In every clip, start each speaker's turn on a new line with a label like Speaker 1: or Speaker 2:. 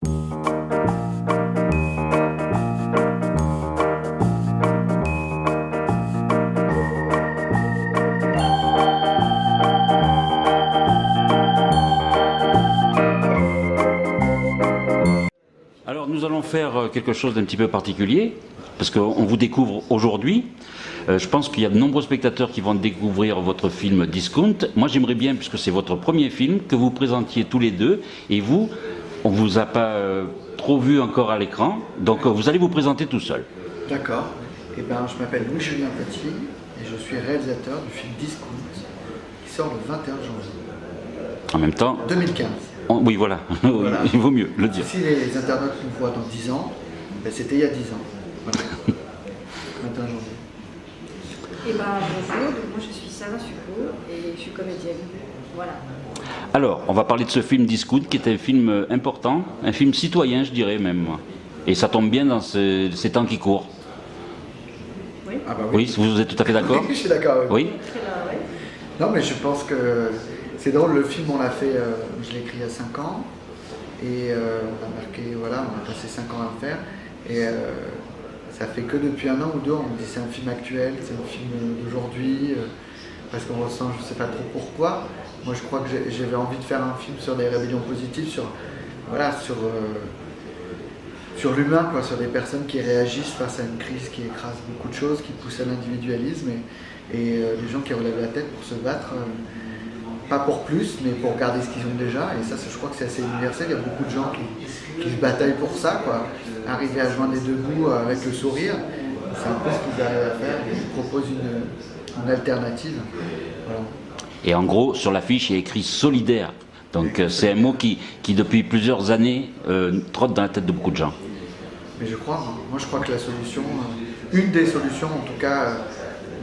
Speaker 1: Alors nous allons faire quelque chose d'un petit peu particulier, parce qu'on vous découvre aujourd'hui. Je pense qu'il y a de nombreux spectateurs qui vont découvrir votre film Discount. Moi j'aimerais bien, puisque c'est votre premier film, que vous présentiez tous les deux. Et vous, on ne vous a pas trop vu encore à l'écran, donc vous allez vous présenter tout seul.
Speaker 2: D'accord. Eh ben, je m'appelle Louis-Julien Petit et je suis réalisateur du film Discount qui sort le 21 janvier
Speaker 1: En même temps...
Speaker 2: 2015.
Speaker 1: Oui, voilà.
Speaker 2: Voilà.
Speaker 1: Il vaut mieux le dire.
Speaker 2: Si les internautes nous voient dans 10 ans, ben, c'était il y a 10 ans. Voilà. 21 janvier.
Speaker 3: Eh ben bonjour, donc moi je suis Sarah Succo et je suis comédienne. Voilà.
Speaker 1: Alors, on va parler de ce film Discount, qui est un film important, un film citoyen, je dirais même. Et ça tombe bien dans ces temps qui courent.
Speaker 3: Oui.
Speaker 2: Ah bah
Speaker 1: Oui, vous êtes tout à fait d'accord?
Speaker 2: Je suis d'accord avec vous.
Speaker 1: Oui.
Speaker 3: Très bien, ouais.
Speaker 2: Non, mais je pense que c'est drôle, le film, on l'a fait, je l'ai écrit il y a 5 ans, et on a marqué, voilà, on a passé 5 ans à le faire, et ça fait que depuis 1 an ou 2, on me dit c'est un film actuel, c'est un film d'aujourd'hui, parce qu'on ressent, je ne sais pas trop pourquoi. Moi, je crois que j'avais envie de faire un film sur des rébellions positives, sur, voilà, sur l'humain, quoi, sur des personnes qui réagissent face à une crise qui écrase beaucoup de choses, qui pousse à l'individualisme, et les gens qui relèvent la tête pour se battre. Pas pour plus, mais pour garder ce qu'ils ont déjà. Et ça, je crois que c'est assez universel. Il y a beaucoup de gens qui se bataillent pour ça, quoi. Arriver à joindre les deux bouts avec le sourire, c'est un peu ce qu'ils arrivent à faire. Ils proposent une alternative. Voilà.
Speaker 1: Et en gros, sur l'affiche, il y a écrit solidaire. Donc c'est un mot qui depuis plusieurs années, trotte dans la tête de beaucoup de gens.
Speaker 2: Mais je crois, moi je crois que la solution, une des solutions en tout cas,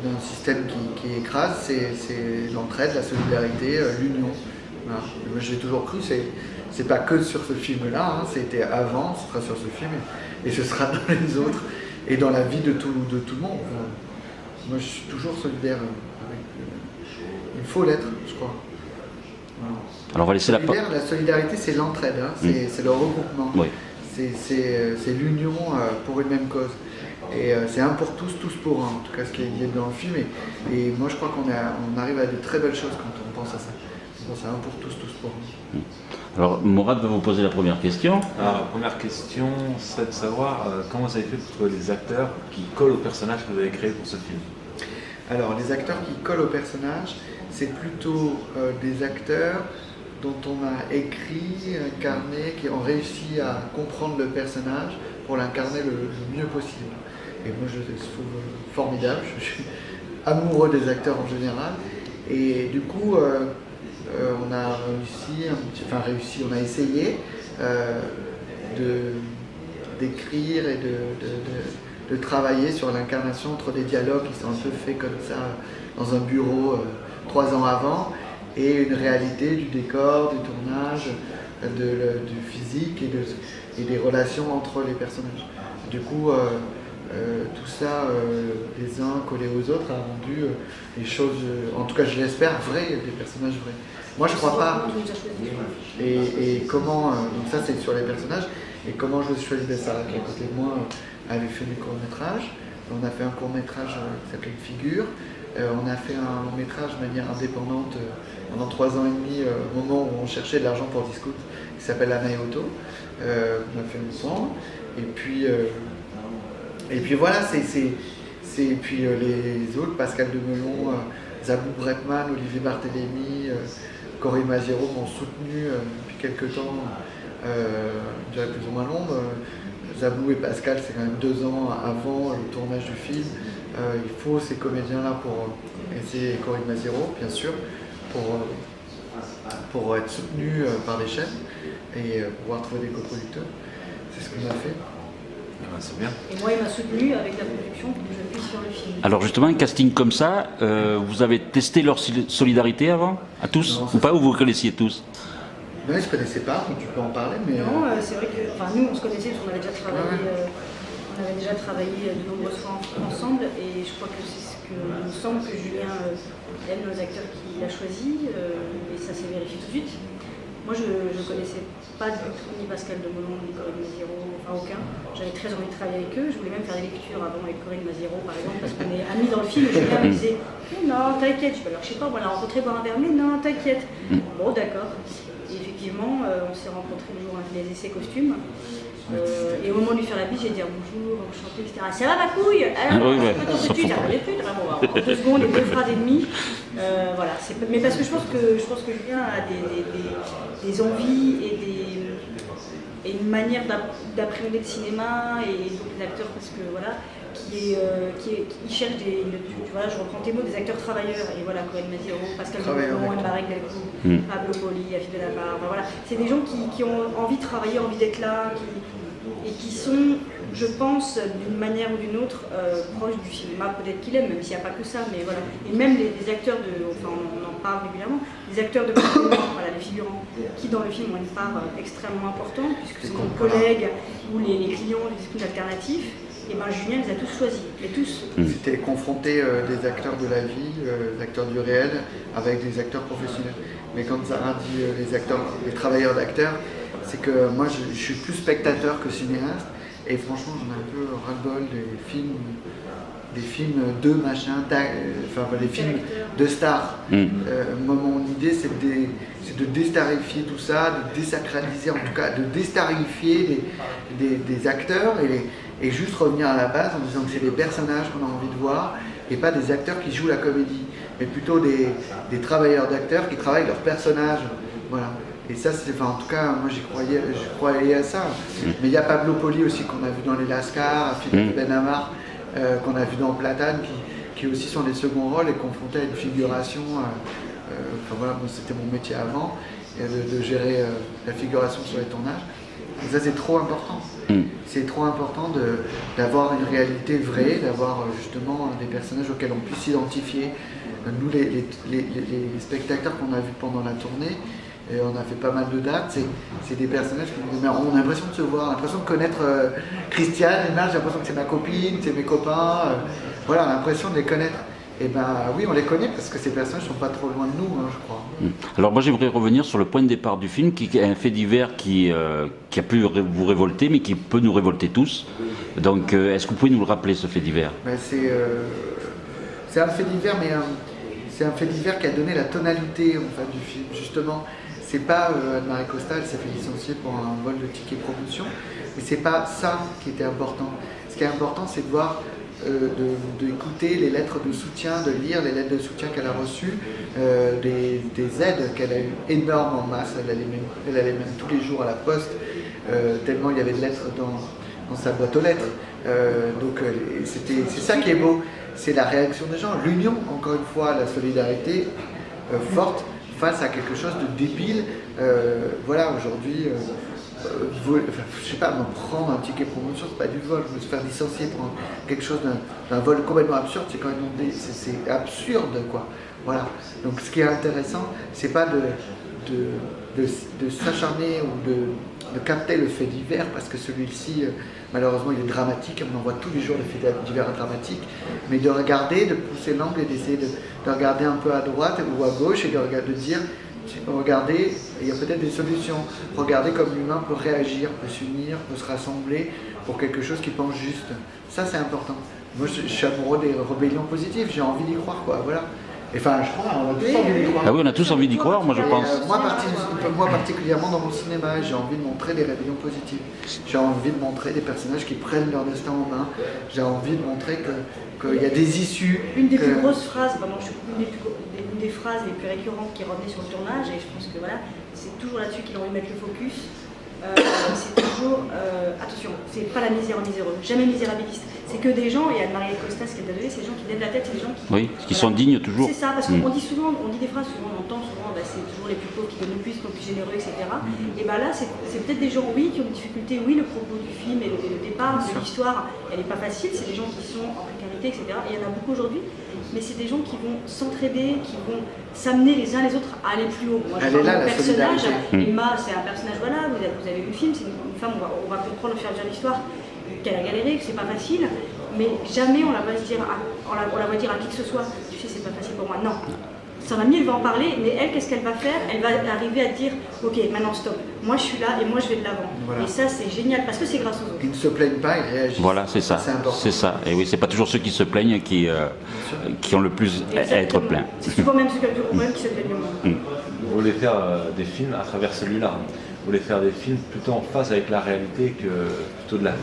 Speaker 2: d'un système qui écrase, c'est l'entraide, la solidarité, l'union. Voilà. Moi je l'ai toujours cru, c'est pas que sur ce film-là, hein, c'était avant, ce sera sur ce film, et ce sera dans les autres, et dans la vie de tout le monde. Moi je suis toujours solidaire avec... il faut l'être, je crois. Voilà.
Speaker 1: Alors on va laisser
Speaker 2: La solidarité, c'est l'entraide, hein, c'est le regroupement,
Speaker 1: oui.
Speaker 2: c'est l'union pour une même cause. Et c'est un pour tous, tous pour un, en tout cas ce qui est dans le film. Et moi je crois qu'on arrive à de très belles choses quand on pense à ça. On pense à un pour tous, tous pour un.
Speaker 1: Alors Mourad va vous poser la première question.
Speaker 4: Alors, la première question, c'est de savoir comment vous avez fait pour trouver les acteurs qui collent au personnage que vous avez créé pour ce film.
Speaker 2: Alors les acteurs qui collent au personnage, c'est plutôt des acteurs dont on a écrit, incarné, qui ont réussi à comprendre le personnage pour l'incarner le mieux possible. Et moi je trouve formidable, je suis amoureux des acteurs en général. Et du coup, on a réussi, on a essayé d'écrire et de travailler sur l'incarnation entre des dialogues qui sont un peu faits comme ça dans un bureau 3 ans avant, et une réalité du décor, du tournage, du physique et des relations entre les personnages. Du coup, tout ça, les uns collés aux autres, a rendu les choses, en tout cas je l'espère, vraies, des personnages vrais. Moi je crois pas. Et comment, donc ça c'est sur les personnages, et comment je choisis Sarah qui est à côté de moi avait fait mes courts-métrages. On a fait un court-métrage qui s'appelait Figure. On a fait un long-métrage de manière indépendante pendant 3 ans et demi, au moment où on cherchait de l'argent pour Discount, qui s'appelle Anaïoto. On a fait ensemble. Et puis voilà, puis les autres, Pascal Demelon, Zabou Bretman, Olivier Barthélémy, Corinne Maziero m'ont soutenu depuis quelques temps, je dirais plus ou moins long. Zabou et Pascal, c'est quand même 2 ans avant le tournage du film. Il faut ces comédiens-là et c'est Corinne Maziero, bien sûr, pour être soutenus par les chaînes et pouvoir trouver des coproducteurs. C'est ce qu'on a fait.
Speaker 4: C'est bien.
Speaker 3: Et moi, il m'a soutenu avec la production pour que je puisse sur le film.
Speaker 1: Alors justement, un casting comme ça, vous avez testé leur solidarité avant, à tous,
Speaker 2: Non,
Speaker 1: ou pas, ou vous connaissiez tous?
Speaker 2: Non, ils ne se connaissaient pas, donc tu peux en parler, mais...
Speaker 3: Non, c'est vrai que nous, on se connaissait parce qu'on avait déjà travaillé, de nombreuses fois ensemble, et je crois que c'est ce que il me semble que Julien aime nos acteurs qu'il a choisis, et ça s'est vérifié tout de suite. Moi, je ne connaissais pas du tout ni Pascal Demolon, ni Corinne Maziero, enfin aucun. J'avais très envie de travailler avec eux. Je voulais même faire des lectures avant avec Corinne Maziero, par exemple, parce qu'on est amis dans le film. Et Julien me disait non, t'inquiète. Alors, je sais pas, on l'a rencontré boire un verre, mais non, t'inquiète. Bon, d'accord. Et effectivement, on s'est rencontrés le jour où on a fait les essais costumes. Et au moment de lui faire la bise, j'ai dit bonjour, enchanté, etc. Ça va ma couille? Alors,
Speaker 1: oui,
Speaker 3: ça les putes, vraiment. En 2 secondes et 2 phrases et demie. Voilà. Mais parce que je pense que Julien a des envies et une manière d'appréhender le cinéma et donc les acteurs, parce que voilà, qui cherche voilà, je reprends tes mots, des acteurs travailleurs. Et voilà, Corinne Maziero, Pascal Demolon, Marek Delcourt, Pablo Poli, Afid de la Barre. Enfin, voilà. C'est des gens qui ont envie de travailler, envie d'être là, et qui sont, je pense, d'une manière ou d'une autre, proches du cinéma, peut-être qu'il aime, même s'il n'y a pas que ça, mais voilà. Et même les acteurs enfin on en parle régulièrement, les acteurs de complément, voilà, les figurants, qui dans le film ont une part extrêmement importante, puisque ce sont nos collègues ou les clients des discours alternatifs. Et ben Julien les a tous choisis, mais tous.
Speaker 2: C'était confronter des acteurs de la vie, des acteurs du réel, avec des acteurs professionnels. Mais comme Sarah dit, les travailleurs d'acteurs, c'est que moi je suis plus spectateur que cinéaste, et franchement j'en ai un peu ras-le-bol des films de machin, des films de stars. Moi mon idée c'est de destarifier tout ça, de désacraliser en tout cas, de destarifier des acteurs et juste revenir à la base en disant que c'est des personnages qu'on a envie de voir et pas des acteurs qui jouent la comédie, mais plutôt des travailleurs d'acteurs qui travaillent leurs personnages. Voilà. Et ça, en tout cas, moi je croyais à ça. Mais il y a Pablo Poli aussi qu'on a vu dans Les Lascars, Philippe Benhamar, qu'on a vu dans Platane, qui aussi sont des seconds rôles et confrontés à une figuration. Voilà, moi, c'était mon métier avant, de gérer la figuration sur les tournages. Et ça, c'est trop important. C'est trop important d'avoir une réalité vraie, d'avoir justement des personnages auxquels on puisse s'identifier. Nous, les spectateurs qu'on a vus pendant la tournée, et on a fait pas mal de dates, c'est des personnages on a l'impression de se voir, l'impression de connaître Christiane, et là j'ai l'impression que c'est ma copine, c'est mes copains, voilà, on a l'impression de les connaître. Et ben oui, on les connaît parce que ces personnages ne sont pas trop loin de nous, je crois.
Speaker 1: Alors moi j'aimerais revenir sur le point de départ du film, qui est un fait divers qui a pu vous révolter, mais qui peut nous révolter tous. Donc est-ce que vous pouvez nous le rappeler, ce fait divers?
Speaker 2: C'est un fait divers, mais c'est un fait divers qui a donné la tonalité en fait, du film, justement. C'est pas Anne-Marie Costa, elle s'est fait licencier pour un vol de tickets promotion, mais c'est pas ça qui était important. Ce qui est important, c'est de voir, d'écouter les lettres de soutien, de lire les lettres de soutien qu'elle a reçues, des aides qu'elle a eues énormes en masse. Elle allait même tous les jours à la poste, tellement il y avait de lettres dans sa boîte aux lettres. C'est ça qui est beau, c'est la réaction des gens, l'union, encore une fois, la solidarité forte face à quelque chose de débile. Voilà, aujourd'hui, je sais pas, me prendre un ticket promotion, c'est pas du vol, me faire licencier pour quelque chose d'un vol complètement absurde, c'est quand même c'est absurde, quoi. Voilà. Donc ce qui est intéressant, c'est pas de s'acharner ou de capter le fait divers, parce que celui-ci, malheureusement, il est dramatique, on en voit tous les jours des faits divers dramatiques, mais de regarder, de pousser l'angle et d'essayer de regarder un peu à droite ou à gauche et de dire, regardez, il y a peut-être des solutions, regardez comme l'humain peut réagir, peut s'unir, peut se rassembler pour quelque chose qui pense juste. Ça, c'est important. Moi, je suis amoureux des rébellions positives, j'ai envie d'y croire, quoi, voilà. Enfin, je crois, on a tous envie d'y croire.
Speaker 1: Ah oui, on a tous envie d'y croire, moi je pense.
Speaker 2: Moi particulièrement dans mon cinéma, j'ai envie de montrer des rébellions positives. J'ai envie de montrer des personnages qui prennent leur destin en main. J'ai envie de montrer qu'il y a des issues.
Speaker 3: Une des plus grosses phrases, vraiment, une des phrases les plus récurrentes qui revenaient sur le tournage, et je pense que voilà, c'est toujours là-dessus qu'ils ont envie de mettre le focus. C'est toujours, attention, c'est pas la misère en miséreux, jamais misérabiliste. C'est que des gens, et Anne-Marie Costa, ce qu'elle a donné, c'est des gens qui lèvent la tête, c'est des gens qui...
Speaker 1: Oui, qui sont dignes toujours.
Speaker 3: C'est ça, parce qu'on dit souvent, on dit des phrases, souvent on entend souvent, c'est toujours les plus pauvres qui donnent le plus, qui sont plus généreux, etc. Et bien là, c'est peut-être des gens, oui, qui ont des difficultés, oui, le propos du film et le départ de l'histoire, elle n'est pas facile, c'est des gens qui sont en précarité, etc. Et il y en a beaucoup aujourd'hui, mais c'est des gens qui vont s'entraider, qui vont s'amener les uns les autres à aller plus haut. Moi, je parle de personnage, Emma, c'est un personnage, voilà, vous avez vu le film, c'est une femme, on va comprendre au fur et à mesure de l'histoire qu'elle a galéré, que c'est pas facile, mais jamais on la va dire à qui que ce soit, tu sais, c'est pas facile pour moi. Non, sa mamie, elle va en parler, mais elle, qu'est-ce qu'elle va faire? Elle va arriver à dire, ok, maintenant stop, moi je suis là et moi je vais de l'avant.
Speaker 2: Voilà.
Speaker 3: Et ça, c'est génial parce que c'est grâce aux autres.
Speaker 2: Ils ne se plaignent pas, ils réagissent.
Speaker 1: Voilà, c'est ça.
Speaker 2: C'est important.
Speaker 1: C'est ça. Et oui, c'est pas toujours ceux qui se plaignent qui ont le plus à être
Speaker 3: Exactement.
Speaker 1: pleins.
Speaker 3: C'est souvent même ceux qui ont le plus gros problème qui se plaignent le moins.
Speaker 4: Vous voulez faire des films à travers celui-là. Vous voulez faire des films plutôt en phase avec la réalité que plutôt de la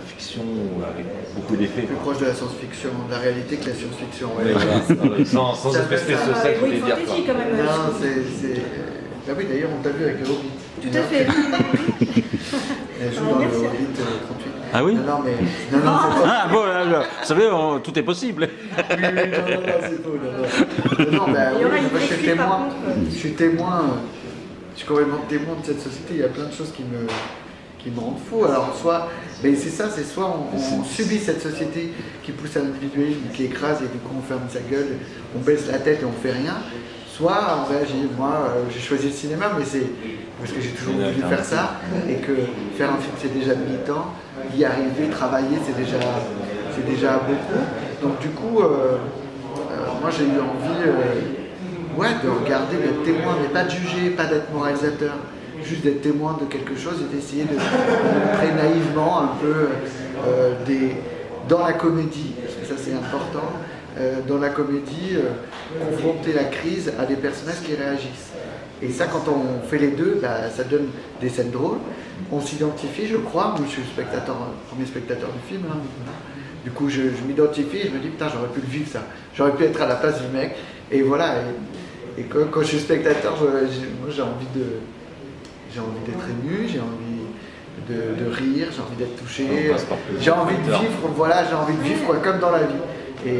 Speaker 4: fiction ou avec beaucoup d'effets.
Speaker 2: Plus proche de la science-fiction, de la réalité que la science-fiction. Ouais.
Speaker 4: Mais voilà, sans
Speaker 2: Ça
Speaker 4: effet
Speaker 2: fait ça.
Speaker 4: spéciaux, ça que je
Speaker 3: Oui,
Speaker 4: voulais dire.
Speaker 3: fantasy
Speaker 4: Quoi.
Speaker 3: quand même.
Speaker 2: Non, c'est... Bah oui, d'ailleurs, on t'a vu avec le Hobbit.
Speaker 3: Tout à fait.
Speaker 2: Elle joue dans le
Speaker 3: Merci.
Speaker 2: Hobbit 38.
Speaker 1: Ah oui?
Speaker 2: Non, non, mais... Non, non, c'est pas...
Speaker 1: Ah bon, vous savez, tout est possible.
Speaker 2: Oui, non, non, c'est faux. Non, bah,
Speaker 3: Il y aura
Speaker 2: oui,
Speaker 3: une
Speaker 2: moi, je suis
Speaker 3: écrit, par
Speaker 2: témoin.
Speaker 3: contre.
Speaker 2: Je suis témoin. Je suis complètement témoin de cette société. Il y a plein de choses qui me rendent fou. Alors, soit... Mais c'est ça, c'est soit on subit cette société qui pousse à l'individualisme, qui écrase et du coup on ferme sa gueule, on baisse la tête et on fait rien. Soit on réagit. Moi, j'ai choisi le cinéma, mais c'est parce que j'ai toujours voulu faire ça et que faire un film c'est déjà militant, y arriver, travailler c'est déjà beaucoup. Donc du coup, moi j'ai eu envie de regarder, d'être témoin, mais pas de juger, pas d'être moralisateur, juste d'être témoin de quelque chose et d'essayer de montrer naïvement un peu dans la comédie, parce que ça c'est important, dans la comédie, confronter la crise à des personnages qui réagissent. Et ça, quand on fait les deux, bah, ça donne des scènes drôles. On s'identifie, je crois. Moi, je suis le premier spectateur du film. Hein. Du coup, je m'identifie et je me dis, putain, j'aurais pu le vivre ça. J'aurais pu être à la place du mec. Et voilà. Et quand je suis spectateur, moi, j'ai envie d'être ému, j'ai envie de rire, j'ai envie d'être touché. J'ai envie de vivre, voilà, j'ai envie de vivre comme dans la vie. Et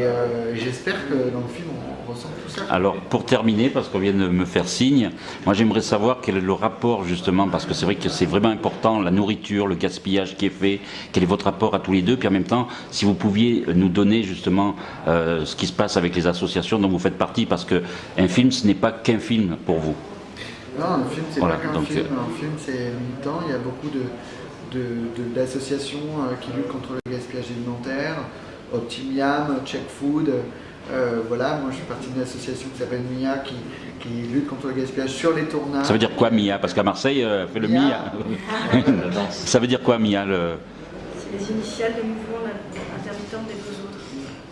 Speaker 2: j'espère que dans le film, on ressent tout ça.
Speaker 1: Alors, pour terminer, parce qu'on vient de me faire signe, moi j'aimerais savoir quel est le rapport justement, parce que c'est vrai que c'est vraiment important, la nourriture, le gaspillage qui est fait, quel est votre rapport à tous les deux, puis en même temps, si vous pouviez nous donner justement ce qui se passe avec les associations dont vous faites partie, parce qu'un film, ce n'est pas qu'un film pour vous.
Speaker 2: Non, un film, c'est
Speaker 1: Voilà,
Speaker 2: pas qu'un
Speaker 1: donc,
Speaker 2: film. Un film, c'est militant. Il y a beaucoup d'associations qui luttent contre le gaspillage alimentaire. Optimiam, Check Food, voilà, moi je suis partie d'une association qui s'appelle MIA qui lutte contre le gaspillage sur les tournages.
Speaker 1: Ça veut dire quoi MIA? Parce qu'à Marseille, fait le MIA. Ça veut dire quoi MIA
Speaker 3: C'est les initiales de mouvement intermittent des deux autres.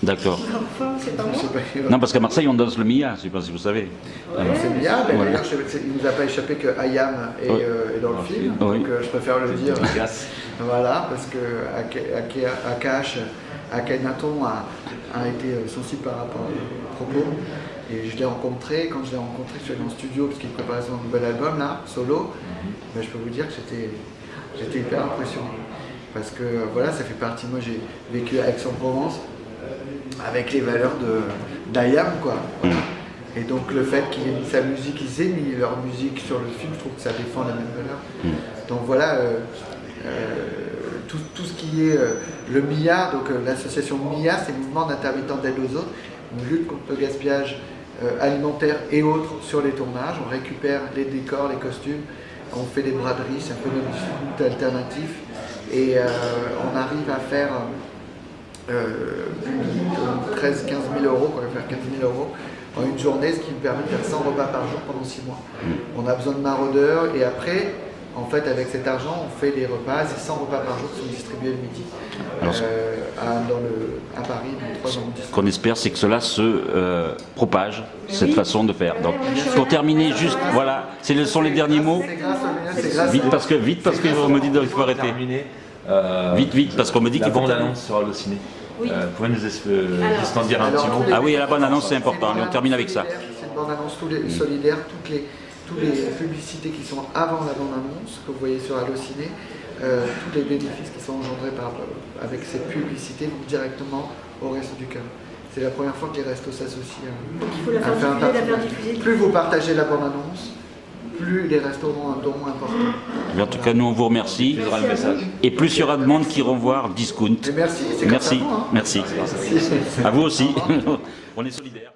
Speaker 1: D'accord.
Speaker 3: Enfin, c'est pas moi.
Speaker 2: Je sais pas,
Speaker 1: Non, parce qu'à Marseille, on danse le MIA, je ne sais pas si vous savez.
Speaker 2: c'est MIA, mais
Speaker 1: Voilà.
Speaker 2: d'ailleurs il ne nous a pas échappé que Ayam est,
Speaker 1: Oui.
Speaker 2: est dans le film,
Speaker 1: Oui.
Speaker 2: donc je préfère le dire.
Speaker 4: Efficace.
Speaker 2: Voilà, parce que Akash, Akhenaton a été sensible par rapport aux propos. Et je l'ai rencontré, quand je l'ai rencontré, je suis allé en studio parce qu'il préparait son nouvel album là, solo. Ben, je peux vous dire que j'étais hyper impressionné. Parce que voilà, ça fait partie, moi j'ai vécu à Aix-en-Provence avec les valeurs d'Ayam quoi. Voilà. Et donc le fait qu'il ait mis sa musique, ils aient mis leur musique sur le film, je trouve que ça défend la même valeur. Donc voilà, tout ce qui est le MIA, donc l'association MIA, c'est le mouvement d'intermittents d'aide aux autres, une lutte contre le gaspillage alimentaire et autres sur les tournages. On récupère les décors, les costumes, on fait des braderies, c'est un peu notre lutte alternatif, et on arrive à faire 13 15 000 euros, on va faire 15 000 euros en une journée, ce qui nous permet de faire 100 repas par jour pendant 6 mois. On a besoin de maraudeurs, et après, en fait, avec cet argent, on fait des repas, ces 100 repas par jour qui sont distribués le midi.
Speaker 1: Alors,
Speaker 2: à Paris, dans 3 ans.
Speaker 1: Ce qu'on espère, c'est que cela se propage, cette façon de faire. Donc, pour terminer, juste, voilà, ce sont les derniers mots.
Speaker 2: C'est grâce au MIA, c'est grâce
Speaker 1: Vite, parce qu'on me dit qu'il faut arrêter.
Speaker 4: Terminé.
Speaker 1: Vite, parce qu'on me dit
Speaker 4: La
Speaker 1: qu'il faut
Speaker 4: bande-annonce sur Allociné.
Speaker 3: Oui.
Speaker 4: Pouvez nous juste en dire un petit mot?
Speaker 1: Ah oui, la bande-annonce, c'est important. Allez, on termine avec ça.
Speaker 2: C'est une bande-annonce solidaire, toutes les publicités qui sont avant la bande-annonce, que vous voyez sur Allociné, tous les bénéfices qui sont engendrés avec cette publicité vont directement au Resto du Cœur. C'est la première fois que les restos s'associent
Speaker 3: Il faut la faire
Speaker 2: à
Speaker 3: diffuser, la faire diffuser.
Speaker 2: Plus vous partagez la bande-annonce, plus les restos auront un don important.
Speaker 1: Mais en tout cas, nous, on vous remercie.
Speaker 4: Il y aura le message.
Speaker 1: Et plus il y aura de monde qui iront voir Discount.
Speaker 2: Et merci, c'est comme ça.
Speaker 1: Merci, merci. À vous aussi. On est solidaires.